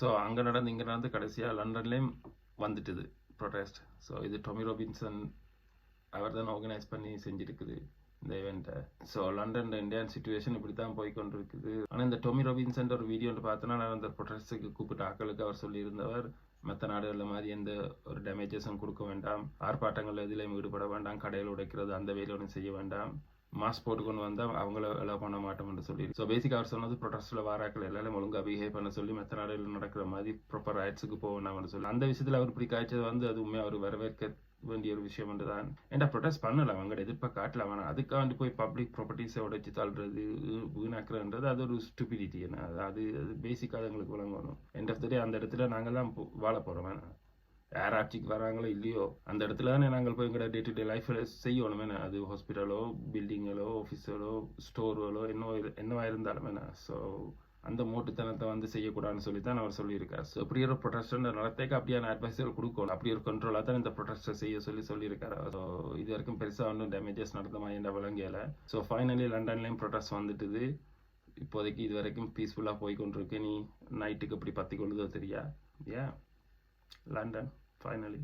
So அங்கே நடந்து இங்கே நடந்து கடைசியாக லண்டன்லேயும் வந்துட்டுது ப்ரொட்டஸ்ட். ஸோ இது டொமி ராபின்சன் அவர் தான் ஆர்கனைஸ் பண்ணி செஞ்சுருக்குது இந்த இவெண்ட்டை. ஸோ லண்டன் இந்தியன் சுச்சுவேஷன் இப்படி தான் போய்கொண்டு இருக்குது. ஆனால் இந்த டொமி ராபின்சன் ஒரு வீடியோ பார்த்தோன்னா நான் அந்த ப்ரொட்டஸ்ட்டுக்கு கூப்பிட்ட ஆக்களுக்கு அவர் சொல்லியிருந்தவர் மற்ற நாடுகளில் மாதிரி எந்த ஒரு டேமேஜஸும் கொடுக்க வேண்டாம், ஆர்ப்பாட்டங்கள் எதிலையும் ஈடுபட வேண்டாம், கடையில் உடைக்கிறது அந்த வேலையோடும் செய்ய வேண்டாம், மாஸ்க் போட்டு கொண்டு வந்தால் அவங்கள எல்லாம் பண்ண மாட்டோம் என்று சொல்லி. ஸோ பேசிக்காக அவர் சொன்னது ப்ரொட்டஸ்ட்டில் வாராக்கள் எல்லாரும் ஒழுங்காக பிஹேவ் பண்ண சொல்லி மற்ற நாடுகளில் நடக்கிற மாதிரி ப்ராப்பர் ரைட்ஸுக்கு போக வேண்டாம்னு சொல்லி அந்த விஷயத்தில் அவர் இப்படி காய்ச்சது அது உண்மையாக அவர் வரவேற்க வேண்டிய ஒரு விஷயம் தான். ஏன்டா ப்ரொட்டஸ்ட் பண்ணல அவங்களோட எதிர்ப்பாக காட்டல, வேணாம் அதுக்காண்டி போய் பப்ளிக் ப்ராப்பர்ட்டிஸை உடைச்சு தள்ளுறது வீணாக்குறன்றது அது ஒரு ஸ்டூபிடிட்டி. என்ன அது பேசிக்காக எங்களுக்கு விளங்கணும். எண்ட் ஆஃப் த டே அந்த இடத்துல நாங்கள் தான் வாழ போகிறோம். வேணாம் யார் ஆட்சிக்கு வராங்களோ இல்லையோ அந்த இடத்துல தானே நாங்கள் போய் எங்களோட டே டு டே லைஃப்பில் செய்யணும். வேணா அது ஹாஸ்பிட்டலோ பில்டிங்களோ ஆஃபீஸரோ ஸ்டோர்களோ என்னவா இருந்தாலும் வேணா. ஸோ அந்த மோட்டுத்தனத்தை செய்யக்கூடாதுன்னு சொல்லி தான் அவர் சொல்லியிருக்காரு. ஸோ இப்படி ஒரு ப்ரொட்டஸ்ட் நடத்தேக்க அப்படியான அட்வைஸர் கொடுக்கணும். அப்படி ஒரு கண்ட்ரோலாக தான் இந்த ப்ரொட்டஸ்ட்டை செய்ய சொல்லியிருக்காரு. ஸோ இது வரைக்கும் பெருசாக ஒன்றும் டேமேஜஸ் நடந்த மாதிரி என்ற விளங்கியலை. ஸோ ஃபைனலி லண்டன்லேயும் ப்ரொட்டஸ்ட் வந்துட்டுது. இப்போதைக்கு இது வரைக்கும் பீஸ்ஃபுல்லாக போய்கொண்டிருக்கு. நீ நைட்டுக்கு இப்படி பற்றி கொள்ளுதோ தெரியா. ஏன் லண்டன் ஃபைனலி